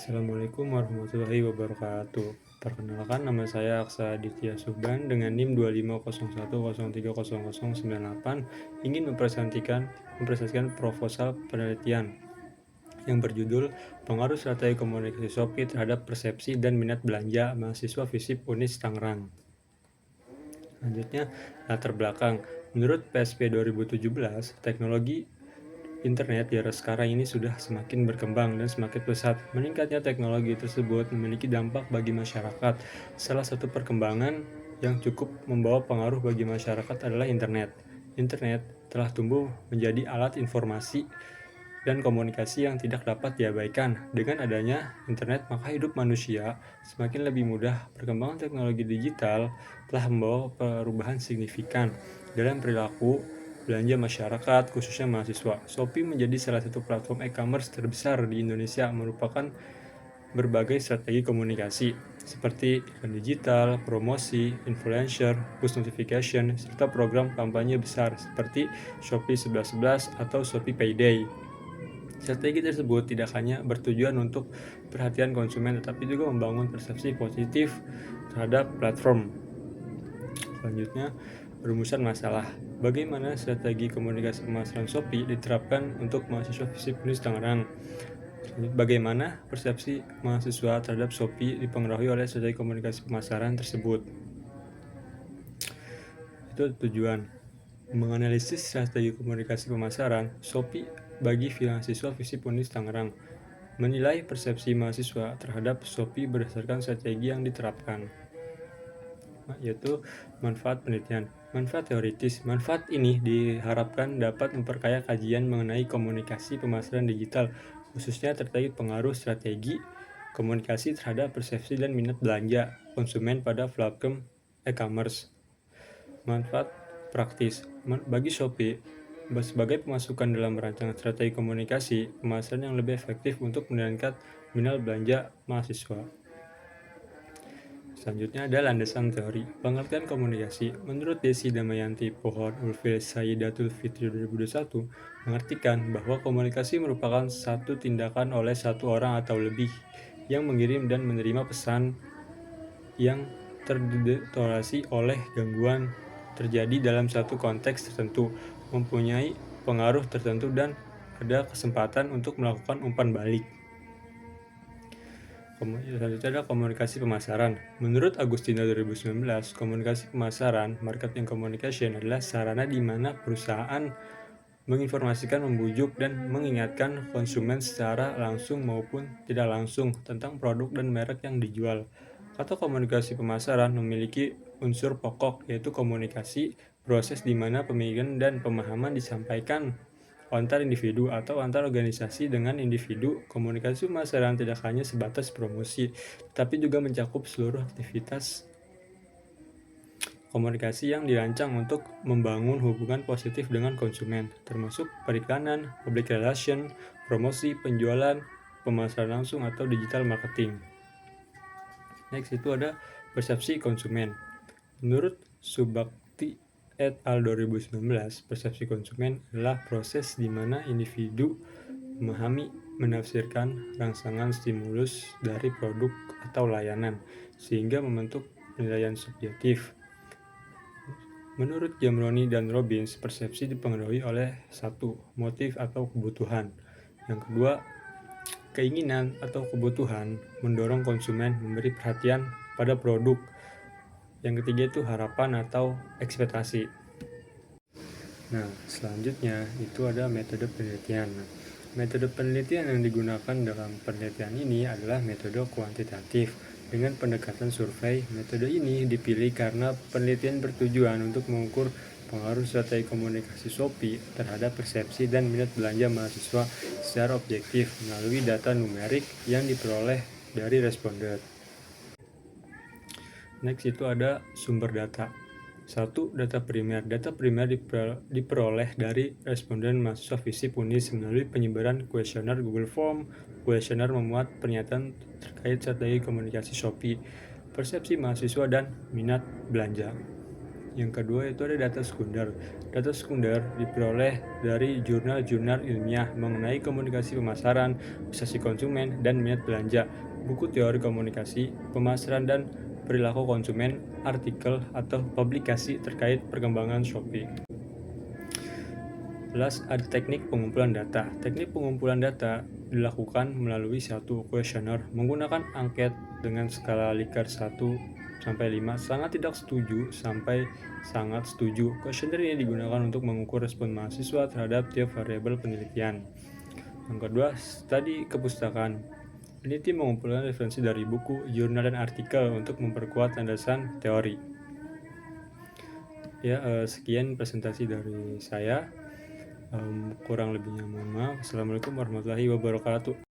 Assalamualaikum warahmatullahi wabarakatuh. Perkenalkan, nama saya Aksa Aditya Subhan dengan NIM 251030098, ingin mempresentasikan proposal penelitian yang berjudul Pengaruh Strategi Komunikasi Shopee terhadap Persepsi dan Minat Belanja Mahasiswa FISIP Unis Tangerang. Selanjutnya, latar belakang. Menurut PSP 2017, teknologi Internet di era sekarang ini sudah semakin berkembang dan semakin pesat. Meningkatnya teknologi tersebut memiliki dampak bagi masyarakat. Salah satu perkembangan yang cukup membawa pengaruh bagi masyarakat adalah internet. Internet telah tumbuh menjadi alat informasi dan komunikasi yang tidak dapat diabaikan. Dengan adanya internet, maka hidup manusia semakin lebih mudah. Perkembangan teknologi digital telah membawa perubahan signifikan dalam perilaku belanja masyarakat, khususnya mahasiswa. Shopee menjadi salah satu platform e-commerce terbesar di Indonesia, merupakan berbagai strategi komunikasi seperti iklan digital, promosi, influencer, push notification, serta program kampanye besar seperti Shopee 1111 atau Shopee Payday. Strategi tersebut tidak hanya bertujuan untuk perhatian konsumen, tetapi juga membangun persepsi positif terhadap platform. Selanjutnya, rumusan masalah. Bagaimana strategi komunikasi pemasaran Shopee diterapkan untuk mahasiswa FISIP Unis Tangerang? Bagaimana persepsi mahasiswa terhadap Shopee dipengaruhi oleh strategi komunikasi pemasaran tersebut? Itu tujuan. Menganalisis strategi komunikasi pemasaran Shopee bagi mahasiswa FISIP Unis Tangerang. Menilai persepsi mahasiswa terhadap Shopee berdasarkan strategi yang diterapkan, yaitu manfaat penelitian. Manfaat teoritis. Manfaat ini diharapkan dapat memperkaya kajian mengenai komunikasi pemasaran digital, khususnya terkait pengaruh strategi komunikasi terhadap persepsi dan minat belanja konsumen pada platform e-commerce. Manfaat praktis. Bagi Shopee, sebagai pemasukan dalam merancang strategi komunikasi pemasaran yang lebih efektif untuk meningkatkan minat belanja mahasiswa. Selanjutnya ada landasan teori. Pengertian komunikasi. Menurut Desi Damayanti Pohon Ulfil Sayyidatul Fitri 2021, mengartikan bahwa komunikasi merupakan satu tindakan oleh satu orang atau lebih yang mengirim dan menerima pesan yang terdistorsi oleh gangguan terjadi dalam satu konteks tertentu, mempunyai pengaruh tertentu, dan ada kesempatan untuk melakukan umpan balik. Selanjutnya ada komunikasi pemasaran. Menurut Agustina 2019, komunikasi pemasaran, marketing communication, adalah sarana di mana perusahaan menginformasikan, membujuk, dan mengingatkan konsumen secara langsung maupun tidak langsung tentang produk dan merek yang dijual. Kata komunikasi pemasaran memiliki unsur pokok, yaitu komunikasi, proses di mana pemikiran dan pemahaman disampaikan antar individu atau antar organisasi dengan individu. Komunikasi pemasaran tidak hanya sebatas promosi, tetapi juga mencakup seluruh aktivitas komunikasi yang dirancang untuk membangun hubungan positif dengan konsumen, termasuk periklanan, public relation, promosi, penjualan, pemasaran langsung, atau digital marketing. Next itu ada persepsi konsumen. Menurut Subakti et al. 2019, persepsi konsumen adalah proses di mana individu memahami, menafsirkan rangsangan stimulus dari produk atau layanan, sehingga membentuk penilaian subjektif. Menurut Jamroni dan Robbins, persepsi dipengaruhi oleh satu, motif atau kebutuhan. Yang kedua, keinginan atau kebutuhan mendorong konsumen memberi perhatian pada produk. Yang ketiga itu harapan atau ekspektasi. Nah, selanjutnya itu ada metode penelitian. Metode penelitian yang digunakan dalam penelitian ini adalah metode kuantitatif dengan pendekatan survei. Metode ini dipilih karena penelitian bertujuan untuk mengukur pengaruh strategi komunikasi Shopee terhadap persepsi dan minat belanja mahasiswa secara objektif melalui data numerik yang diperoleh dari responden. Next itu ada sumber data. 1. Data primer. Data primer diperoleh dari responden mahasiswa FISIP Unis melalui penyebaran kuesioner Google Form. Kuesioner memuat pernyataan terkait strategi komunikasi Shopee, persepsi mahasiswa, dan minat belanja. Yang kedua itu ada data sekunder. Data sekunder diperoleh dari jurnal-jurnal ilmiah mengenai komunikasi pemasaran, persepsi konsumen, dan minat belanja, buku teori komunikasi, pemasaran dan perilaku konsumen, artikel atau publikasi terkait perkembangan Shopee. Plus ada teknik pengumpulan data. Teknik pengumpulan data dilakukan melalui satu kuesioner menggunakan angket dengan skala Likert 1-5, sangat tidak setuju sampai sangat setuju. Kuesioner ini digunakan untuk mengukur respon mahasiswa terhadap tiap variabel penelitian. Yang kedua, studi kepustakaan. Peneliti mengumpulkan referensi dari buku, jurnal, dan artikel untuk memperkuat landasan teori. Ya, sekian presentasi dari saya. Kurang lebihnya mohon maaf. Assalamualaikum warahmatullahi wabarakatuh.